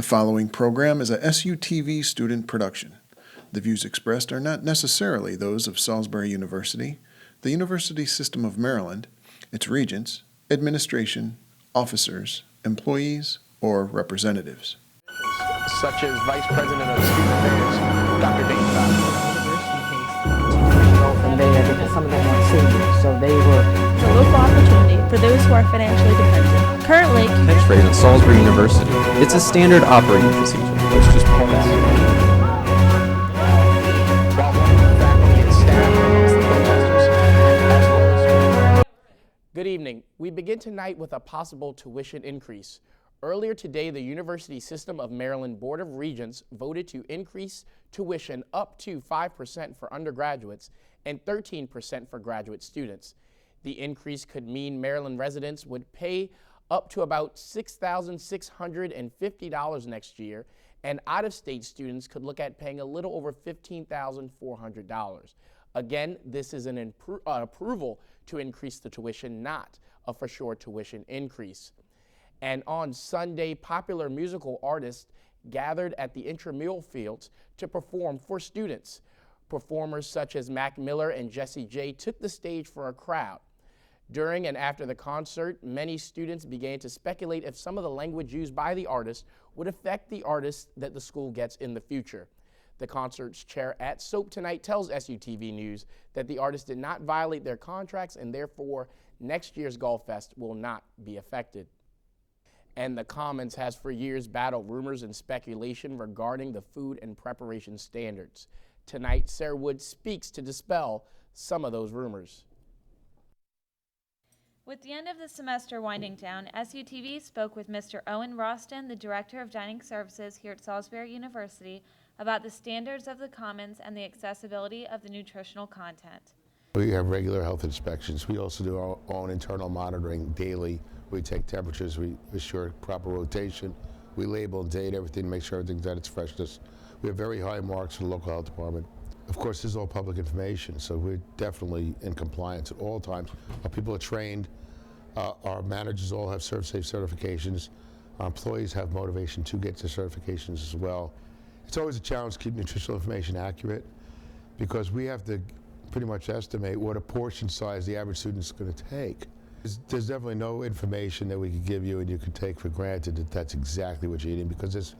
The following program is a SUTV student production. The views expressed are not necessarily those of Salisbury University, the University System of Maryland, its regents, administration, officers, employees, or representatives. Such as Vice President of Student Affairs, Dr. Dane Fowler. From there because some of them weren't seniors, so they were a local opportunity for those who are financially dependent. Currently, catchphrase at Salisbury University. It's a standard operating procedure. Let's just pull that. Faculty and staff amongst the protesters, as well as. Good evening. We begin tonight with a possible tuition increase. Earlier today, the University System of Maryland Board of Regents voted to increase tuition up to 5% for undergraduates and 13% for graduate students. The increase could mean Maryland residents would pay up to about $6,650 next year, and out-of-state students could look at paying a little over $15,400. Again, this is an approval to increase the tuition, not a for sure tuition increase. And on Sunday, popular musical artists gathered at the intramural fields to perform for students. Performers such as Mac Miller and Jessie J took the stage for a crowd. During and after the concert, many students began to speculate if some of the language used by the artists would affect the artists that the school gets in the future. The concert's chair at SOAP Tonight tells SUTV News that the artists did not violate their contracts and therefore next year's Gull Fest will not be affected. And the Commons has for years battled rumors and speculation regarding the food and preparation standards. Tonight, Sarah Wood speaks to dispel some of those rumors. With the end of the semester winding down, SUTV spoke with Mr. Owen Roston, the Director of Dining Services here at Salisbury University, about the standards of the Commons and the accessibility of the nutritional content. We have regular health inspections. We also do our own internal monitoring daily. We take temperatures, we assure proper rotation, we label and date everything to make sure everything's at its freshness. We have very high marks for the local health department. Of course, this is all public information, so we're definitely in compliance at all times. Our people are trained, our managers all have ServSafe certifications, our employees have motivation to get their certifications as well. It's always a challenge to keep nutritional information accurate because we have to pretty much estimate what a portion size the average student is going to take. There's definitely no information that we could give you and you could take for granted that that's exactly what you're eating because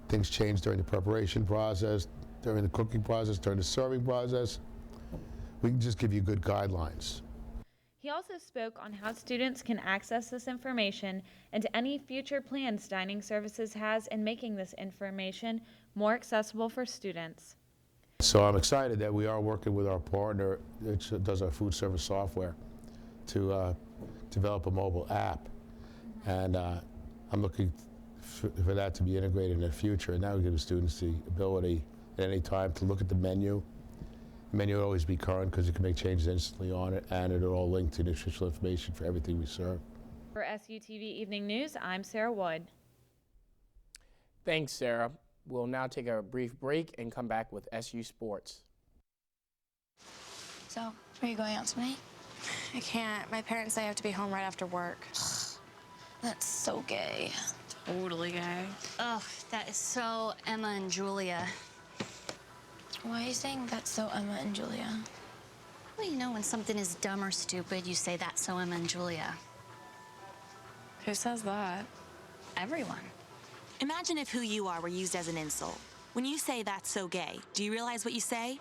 things change during the preparation process, during the cooking process, during the serving process. We can just give you good guidelines. He also spoke on how students can access this information and any future plans Dining Services has in making this information more accessible for students. So I'm excited that we are working with our partner that does our food service software to develop a mobile app. And I'm looking for that to be integrated in the future. And that will give the students the ability at any time to look at the menu. The menu will always be current because you can make changes instantly on it, and it'll all link to nutritional information for everything we serve. For SUTV Evening News, I'm Sarah Wood. Thanks, Sarah. We'll now take a brief break and come back with SU Sports. So, are you going out tonight? I can't. My parents say I have to be home right after work. That's so gay. Totally gay. Ugh, that is so Emma and Julia. Why are you saying that's so Emma and Julia? Well, you know, when something is dumb or stupid, you say that's so Emma and Julia. Who says that? Everyone. Imagine if who you are were used as an insult. When you say that's so gay, do you realize what you say?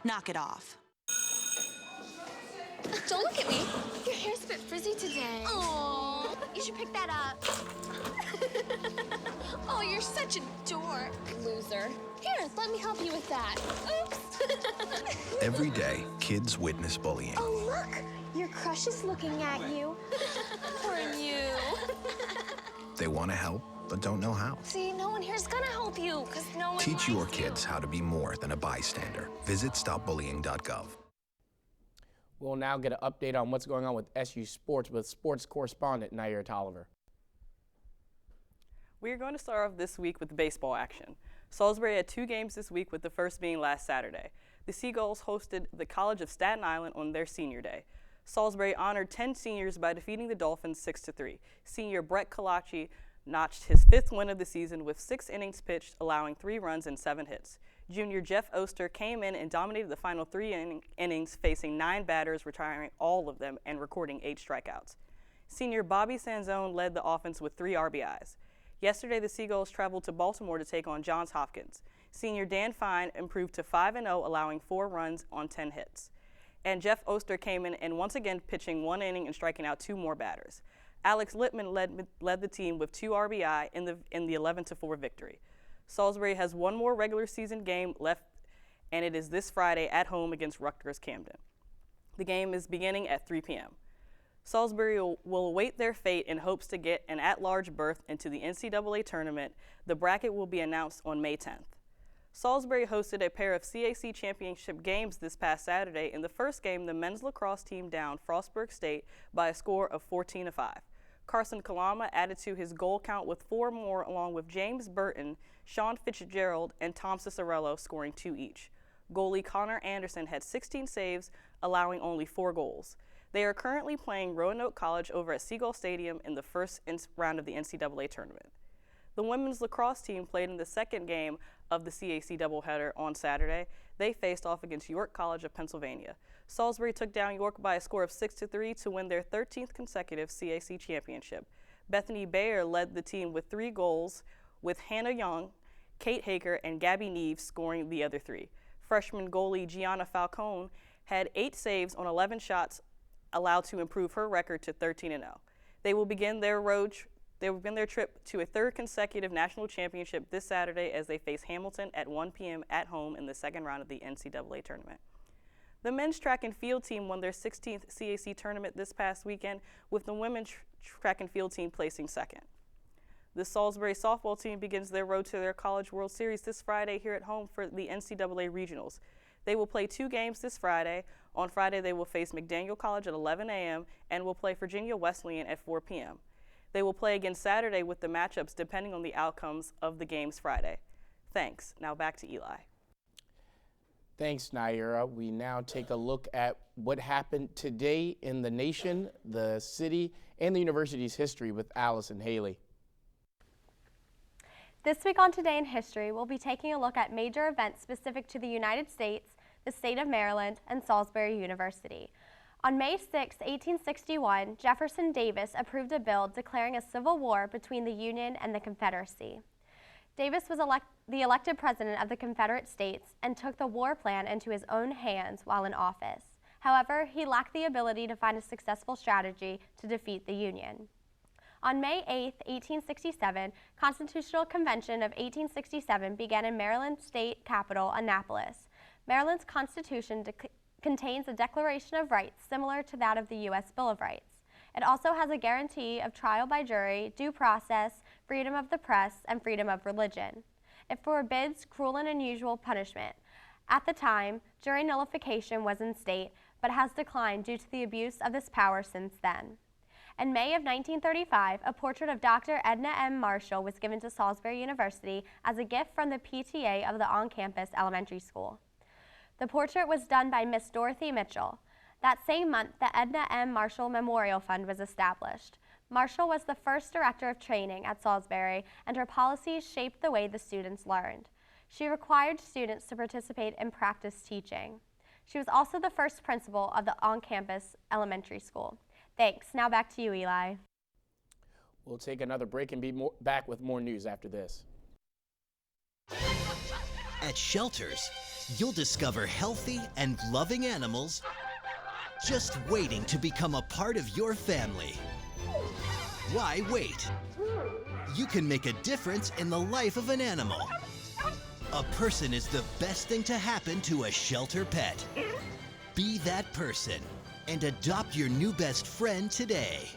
Knock it off. Don't look at me. Your hair's a bit frizzy today. Oh, you should pick that up. Oh, you're such a dork. Loser. Here, let me help you with that. Oops. Every day, kids witness bullying. Oh, look. Your crush is looking at you. Poor you. They want to help, but don't know how. See, no one here's gonna help you, because no one Teach your likes you. kids how to be more than a bystander. Visit stopbullying.gov. We'll now get an update on what's going on with SU Sports with sports correspondent Nyerah Tolliver. We are going to start off this week with baseball action. Salisbury had 2 games this week, with the first being last Saturday. The Seagulls hosted the College of Staten Island on their senior day. Salisbury honored 10 seniors by defeating the Dolphins 6-3. Senior Brett Kalachi notched his 5th win of the season with 6 innings pitched, allowing 3 runs and 7 hits. Junior Jeff Oster came in and dominated the final 3 innings, facing 9 batters, retiring all of them and recording 8 strikeouts. Senior Bobby Sanzone led the offense with 3 RBIs. Yesterday, the Seagulls traveled to Baltimore to take on Johns Hopkins. Senior Dan Fine improved to 5-0, allowing 4 runs on 10 hits. And Jeff Oster came in and once again pitching 1 inning and striking out 2 more batters. Alex Littman led the team with 2 RBI in the 11-4 victory. Salisbury has 1 more regular season game left, and it is this Friday at home against Rutgers Camden. The game is beginning at 3 p.m. Salisbury will await their fate in hopes to get an at-large berth into the NCAA tournament. The bracket will be announced on May 10th. Salisbury hosted a pair of CAC championship games this past Saturday. In the first game, the men's lacrosse team downed Frostburg State by a score of 14-5. Carson Kalama added to his goal count with 4 more, along with James Burton, Sean Fitzgerald, and Tom Cicerello scoring 2 each. Goalie Connor Anderson had 16 saves, allowing only 4 goals. They are currently playing Roanoke College over at Seagull Stadium in the first round of the NCAA tournament. The women's lacrosse team played in the second game of the CAC doubleheader on Saturday. They faced off against York College of Pennsylvania. Salisbury took down York by a score of 6-3 to win their 13th consecutive CAC championship. Bethany Bayer led the team with 3 goals, with Hannah Young, Kate Haker, and Gabby Neves scoring the other 3. Freshman goalie Gianna Falcone had 8 saves on 11 shots, allowed to improve her record to 13-0. They will begin their trip to a 3rd consecutive national championship this Saturday as they face Hamilton at 1 p.m. at home in the second round of the NCAA tournament. The men's track and field team won their 16th CAC tournament this past weekend, with the women's track and field team placing 2nd. The Salisbury softball team begins their road to their College World Series this Friday here at home for the NCAA Regionals. They will play 2 games this Friday. On Friday, they will face McDaniel College at 11 a.m. and will play Virginia Wesleyan at 4 p.m. They will play again Saturday with the matchups depending on the outcomes of the games Friday. Thanks. Now back to Eli. Thanks, Nyerah. We now take a look at what happened today in the nation, the city, and the university's history with Allison Haley. This week on Today in History, we'll be taking a look at major events specific to the United States, the state of Maryland, and Salisbury University. On May 6, 1861, Jefferson Davis approved a bill declaring a civil war between the Union and the Confederacy. Davis was the elected president of the Confederate States and took the war plan into his own hands while in office. However, he lacked the ability to find a successful strategy to defeat the Union. On May 8, 1867, Constitutional Convention of 1867 began in Maryland state capital, Annapolis. Maryland's Constitution contains a Declaration of Rights similar to that of the U.S. Bill of Rights. It also has a guarantee of trial by jury, due process, freedom of the press, and freedom of religion. It forbids cruel and unusual punishment. At the time, jury nullification was in state, but has declined due to the abuse of this power since then. In May of 1935, a portrait of Dr. Edna M. Marshall was given to Salisbury University as a gift from the PTA of the on-campus elementary school. The portrait was done by Miss Dorothy Mitchell. That same month, the Edna M. Marshall Memorial Fund was established. Marshall was the first director of training at Salisbury, and her policies shaped the way the students learned. She required students to participate in practice teaching. She was also the first principal of the on-campus elementary school. Thanks. Now back to you, Eli. We'll take another break and be back with more news after this. At shelters, you'll discover healthy and loving animals just waiting to become a part of your family. Why wait? You can make a difference in the life of an animal. A person is the best thing to happen to a shelter pet. Be that person and adopt your new best friend today.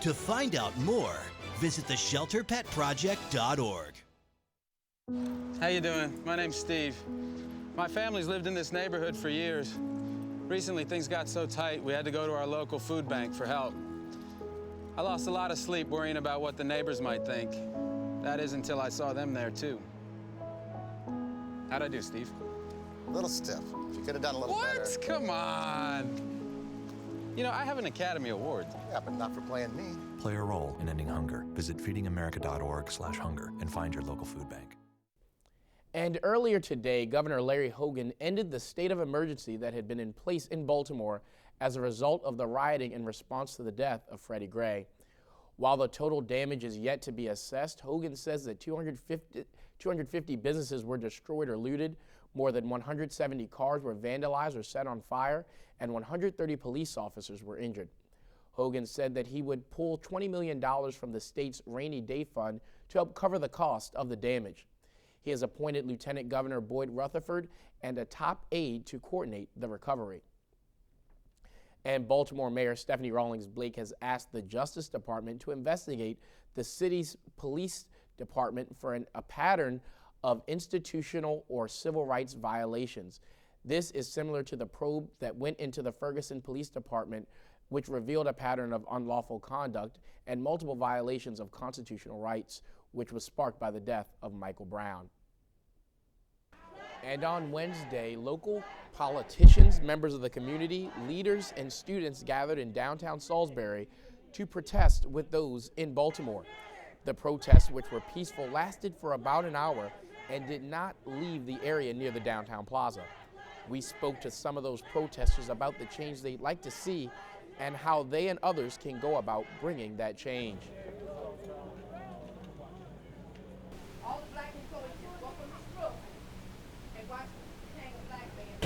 To find out more, visit theshelterpetproject.org. How you doing? My name's Steve. My family's lived in this neighborhood for years. Recently, things got so tight, we had to go to our local food bank for help. I lost a lot of sleep worrying about what the neighbors might think. That is until I saw them there, too. How'd I do, Steve? A little stiff. You could have done a little better. What? Come on. You know, I have an Academy Award. Yeah, but not for playing me. Play a role in ending hunger. Visit feedingamerica.org/hunger and find your local food bank. And earlier today, Governor Larry Hogan ended the state of emergency that had been in place in Baltimore as a result of the rioting in response to the death of Freddie Gray. While the total damage is yet to be assessed, Hogan says that 250 businesses were destroyed or looted, more than 170 cars were vandalized or set on fire, and 130 police officers were injured. Hogan said that he would pull $20 million from the state's rainy day fund to help cover the cost of the damage. He has appointed Lieutenant Governor Boyd Rutherford and a top aide to coordinate the recovery. And Baltimore Mayor Stephanie Rawlings Blake has asked the Justice Department to investigate the city's police department for a pattern of institutional or civil rights violations. This is similar to the probe that went into the Ferguson Police Department, which revealed a pattern of unlawful conduct and multiple violations of constitutional rights, which was sparked by the death of Michael Brown. And on Wednesday, local politicians, members of the community, leaders, and students gathered in downtown Salisbury to protest with those in Baltimore. The protests, which were peaceful, lasted for about an hour and did not leave the area near the downtown plaza. We spoke to some of those protesters about the change they'd like to see and how they and others can go about bringing that change.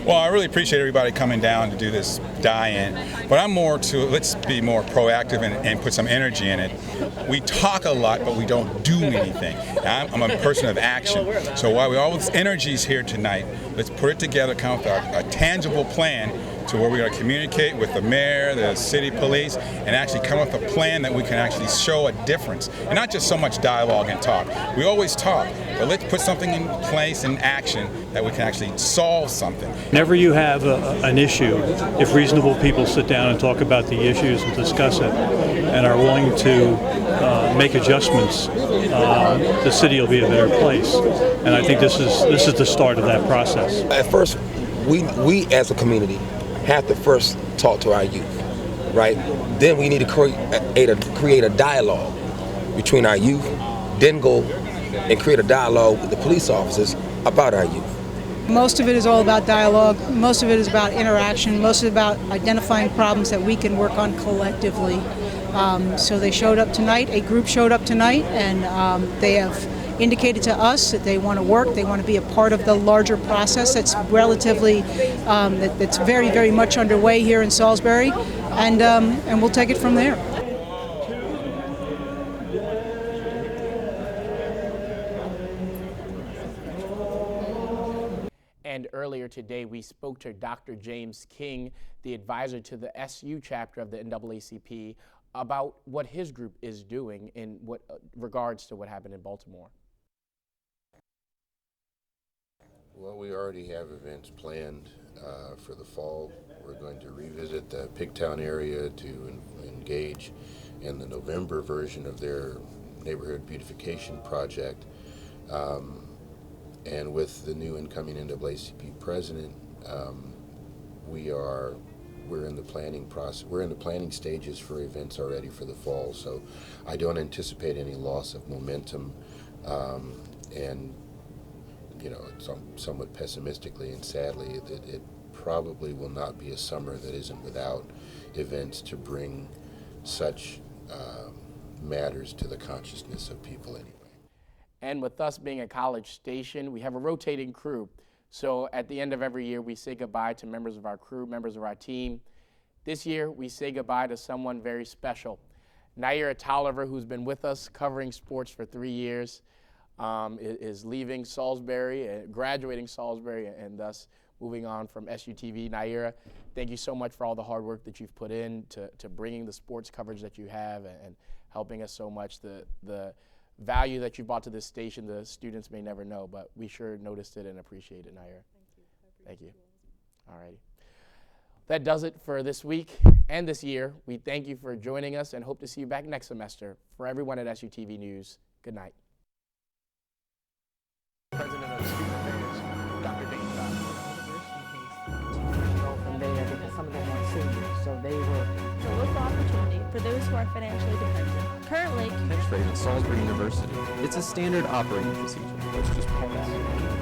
Well, I really appreciate everybody coming down to do this die-in, but I'm more to let's be more proactive and put some energy in it. We talk a lot, but we don't do anything. I'm a person of action, so while all this energy is here tonight, let's put it together, come up with a tangible plan to where we're going to communicate with the mayor, the city police, and actually come up with a plan that we can actually show a difference. And not just so much dialogue and talk. We always talk, but let's put something in place in action that we can actually solve something. Whenever you have an issue, if reasonable people sit down and talk about the issues and discuss it and are willing to make adjustments, the city will be a better place. And I think this is the start of that process. At first, we as a community have to first talk to our youth, right? Then we need to create a dialogue between our youth, then go and create a dialogue with the police officers about our youth. Most of it is all about dialogue. Most of it is about interaction. Most of it is about identifying problems that we can work on collectively. So they showed up tonight, a group showed up tonight, and they have indicated to us that they want to work, they want to be a part of the larger process that's relatively, that's very, very much underway here in Salisbury, and we'll take it from there. And earlier today, we spoke to Dr. James King, the advisor to the SU chapter of the NAACP, about what his group is doing in what regards to what happened in Baltimore. Well, we already have events planned for the fall. We're going to revisit the Pigtown area to engage in the November version of their neighborhood beautification project. And with the new incoming NAACP president, we're in the planning process. We're in the planning stages for events already for the fall. So I don't anticipate any loss of momentum, and you know, somewhat pessimistically and sadly, it probably will not be a summer that isn't without events to bring such matters to the consciousness of people anyway. And with us being a college station, we have a rotating crew. So at the end of every year, we say goodbye to members of our crew, members of our team. This year, we say goodbye to someone very special. Nyerah Tolliver, who's been with us covering sports for 3 years, is leaving Salisbury, graduating Salisbury, and thus moving on from SUTV. Nyerah, thank you so much for all the hard work that you've put in to bringing the sports coverage that you have and helping us so much. The value that you brought to this station, the students may never know, but we sure noticed it and appreciate it, Nyerah. Thank you. All righty. That does it for this week and this year. We thank you for joining us and hope to see you back next semester. For everyone at SUTV News, good night. President of Student Affairs, Dr. Dane. From there, because some of them weren't seniors, so they were for those who are financially dependent. Currently, Catchphrase at Salisbury University. It's a standard operating procedure. Let's just point out